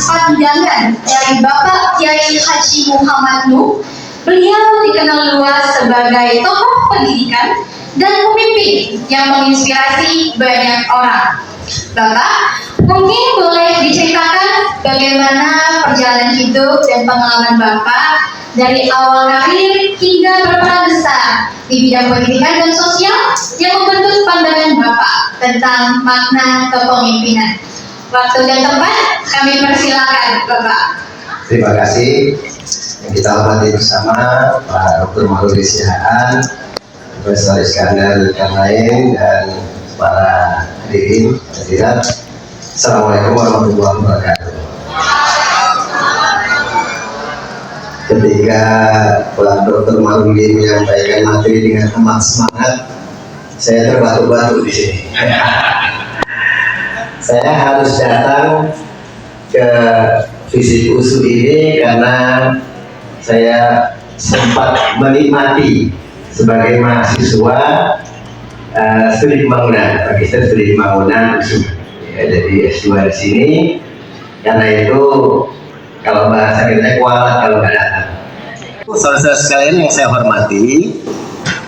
pandangan dari Bapak Kiai Haji Muhammad Nuh. Beliau dikenal luas sebagai tokoh pendidikan dan pemimpin yang menginspirasi banyak orang. Bapak, mungkin boleh diceritakan bagaimana perjalanan hidup dan pengalaman Bapak dari awal karir hingga berperan besar di bidang pendidikan dan sosial yang membentuk pandangan Bapak tentang makna kepemimpinan. Waktu dan tempat kami persilakan, Bapak. Terima kasih. Yang kita hormati bersama Pak Dr. Mauludi Sihaan, Profesor Iskandar yang lain, dan para hadirin hadirat. Assalamualaikum warahmatullahi wabarakatuh. Ketika Pak Dr. Mauludi menyampaikan materi dengan amat semangat, saya terbatu-batu di sini. Saya harus datang ke Fisip USU ini karena saya sempat menikmati sebagai mahasiswa studi pembangunan, magister studi pembangunan USU. Ya, jadi S2 di sini. Karena itu kalau bahasa kita kualat kalau nggak datang. Saudara-saudara sekalian yang saya hormati,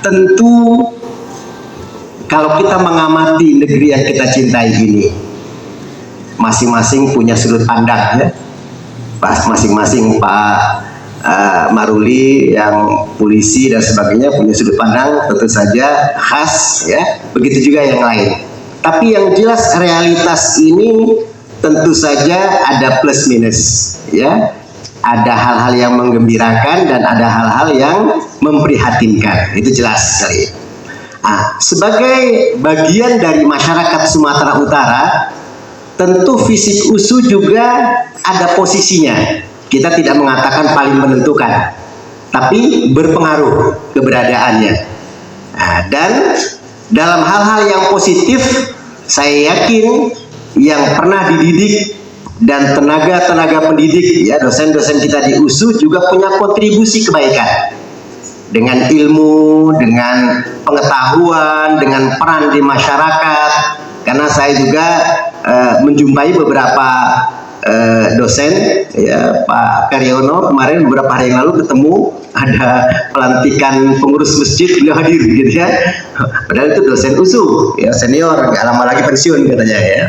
tentu kalau kita mengamati negeri yang kita cintai ini, masing-masing punya sudut pandang, ya. Masing-masing Pak Maruli yang polisi dan sebagainya punya sudut pandang tentu saja khas, ya. Begitu juga yang lain. Tapi yang jelas realitas ini tentu saja ada plus minus, ya. Ada hal-hal yang menggembirakan dan ada hal-hal yang memprihatinkan. Itu jelas sekali. Sebagai bagian dari masyarakat Sumatera Utara, tentu Fisip USU juga ada posisinya. Kita tidak mengatakan paling menentukan, tapi berpengaruh keberadaannya. Dan dalam hal-hal yang positif, saya yakin yang pernah dididik dan tenaga-tenaga pendidik, ya, dosen-dosen kita di USU juga punya kontribusi kebaikan dengan ilmu, dengan pengetahuan, dengan peran di masyarakat. Karena saya juga menjumpai beberapa dosen, ya, Pak Karyono kemarin beberapa hari yang lalu ketemu ada pelantikan pengurus masjid, beliau hadir gitu, ya. Padahal itu dosen USU, ya, senior, nggak lama lagi pensiun katanya, ya.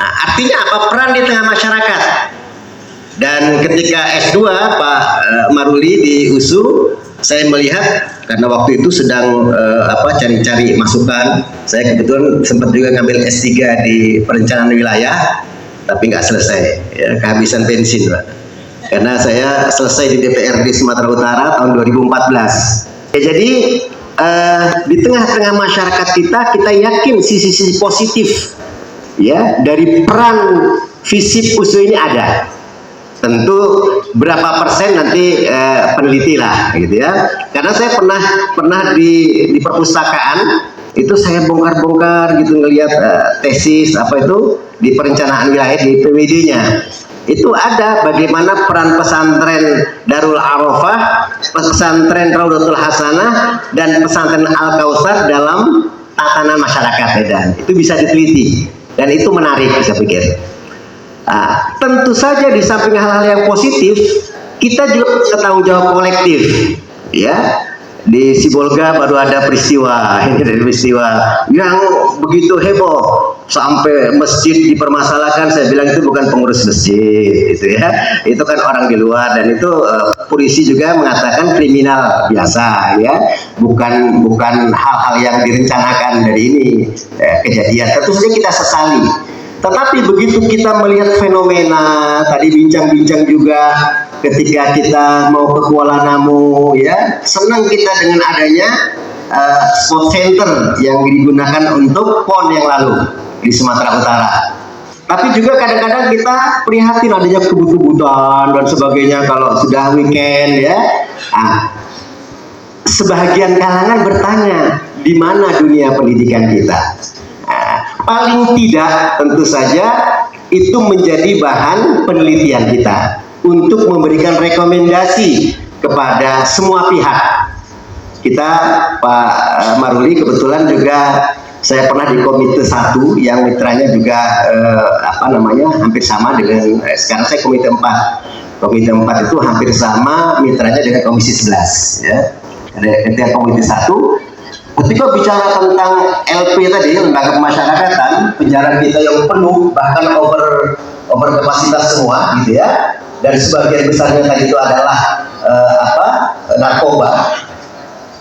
Artinya apa? Peran di tengah masyarakat. Dan ketika S2 Pak Maruli di USU, saya melihat karena waktu itu sedang cari-cari masukan. Saya kebetulan sempat juga ngambil S3 di perencanaan wilayah, tapi nggak selesai, ya, kehabisan bensin, Pak. Karena saya selesai di DPRD Sumatera Utara tahun 2014. Ya, jadi di tengah-tengah masyarakat kita yakin sisi-sisi positif, ya, dari peran Fisip USU ini ada. Tentu berapa persen nanti peneliti lah, gitu, ya. Karena saya pernah di perpustakaan itu saya bongkar-bongkar gitu ngelihat tesis apa itu di perencanaan wilayah di PWD-nya. Itu ada bagaimana peran pesantren Darul Arafah, pesantren Raudatul Hasanah, dan pesantren Al Kautsar dalam tatanan masyarakat, dan itu bisa diteliti dan itu menarik, saya pikir. Tentu saja di samping hal-hal yang positif, kita juga punya tanggung jawab kolektif, ya. Di Sibolga baru ada peristiwa yang begitu heboh sampai masjid dipermasalahkan. Saya bilang itu bukan pengurus masjid, gitu, ya. Itu kan orang di luar, dan itu polisi juga mengatakan kriminal biasa, ya. Bukan hal-hal yang direncanakan dari ini kejadian. Tentu saja kita sesali. Tetapi begitu kita melihat fenomena, tadi bincang-bincang juga ketika kita mau ke Kuala Namu, ya, senang kita dengan adanya spot center yang digunakan untuk PON yang lalu di Sumatera Utara. Tapi juga kadang-kadang kita prihatin adanya kebut-kebutan dan sebagainya kalau sudah weekend, ya. Sebagian kalangan bertanya, di mana dunia pendidikan kita? Paling tidak tentu saja itu menjadi bahan penelitian kita untuk memberikan rekomendasi kepada semua pihak. Kita Pak Maruli kebetulan juga saya pernah di komite 1 yang mitranya juga hampir sama dengan sekarang saya komite 4. Komite 4 itu hampir sama mitranya dengan komisi 11 ya. Ada komite 1. Ketika bicara tentang LP tadi, lembaga pemasyarakatan, penjara kita yang penuh, bahkan over kapasitas semua gitu ya, dan sebagian besarnya tadi itu adalah narkoba.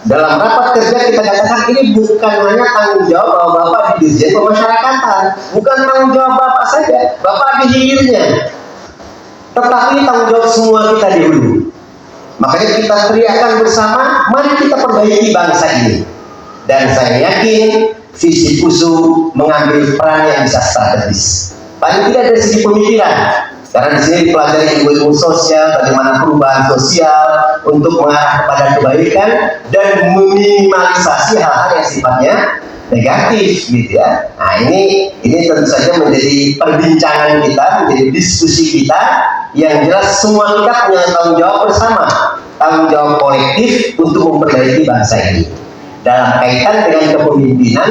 Dalam rapat kerja kita katakan ini bukan hanya tanggung jawab Bapak di Dirjen Pemasyarakatan, bukan tanggung jawab Bapak saja, Bapak di hilirnya, tetapi tanggung jawab semua kita di hulu. Makanya kita teriakan bersama, mari kita perbaiki bangsa ini. Dan saya yakin visi PUSU mengambil peran yang bisa strategis. Paling tidak dari segi pemikiran. Karena di sini dipelajari ilmu sosial, bagaimana perubahan sosial untuk mengarah kepada kebaikan dan meminimalisasi hal-hal yang sifatnya negatif, gitu ya. Nah ini tentu saja menjadi perbincangan kita, menjadi diskusi kita yang jelas semua kita punya tanggung jawab bersama, tanggung jawab kolektif untuk memperbaiki bangsa ini. Dalam kaitan dengan kepemimpinan,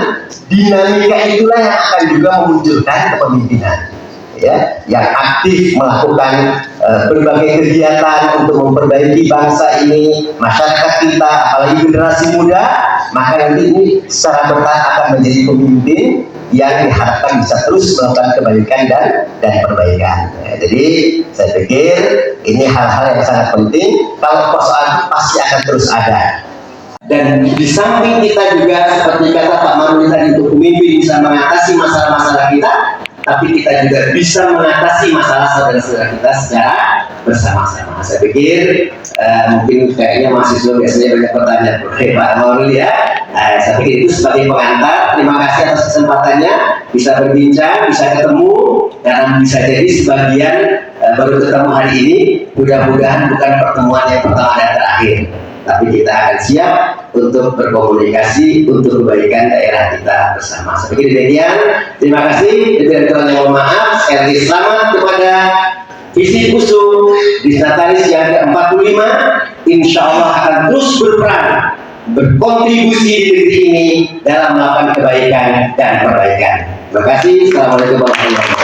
dinamika itulah yang akan juga memunculkan kepemimpinan. Ya, yang aktif melakukan berbagai kegiatan untuk memperbaiki bangsa ini, masyarakat kita, apalagi generasi muda, maka nanti ini secara bertahap akan menjadi pemimpin yang diharapkan bisa terus melakukan kebaikan dan perbaikan. Ya, jadi saya pikir ini hal-hal yang sangat penting. Kalau persoalan pasti akan terus ada. Dan di samping kita juga seperti kata Pak Maruli tadi, untuk pemimpin bisa mengatasi masalah-masalah kita, tapi kita juga bisa mengatasi masalah saudara-saudara kita secara bersama-sama. Saya pikir mungkin kayaknya mahasiswa biasanya banyak pertanyaan Pak Maruli ya. Saya pikir itu sebagai pengantar. Terima kasih atas kesempatannya bisa berbincang, bisa ketemu, dan bisa jadi sebagian baru ketemu hari ini. Mudah-mudahan bukan pertemuan yang pertama dan terakhir, tapi kita akan siap untuk berkomunikasi untuk kebaikan daerah kita bersama. Saya pikir demikian. Terima kasih. Kurang mohon maaf. Sekali lagi selamat kepada visi PUSU Disnatalis yang ke-45. Insya Allah akan terus berperan, berkontribusi di negeri ini dalam melakukan kebaikan dan perbaikan. Terima kasih. Assalamualaikum warahmatullahi wabarakatuh.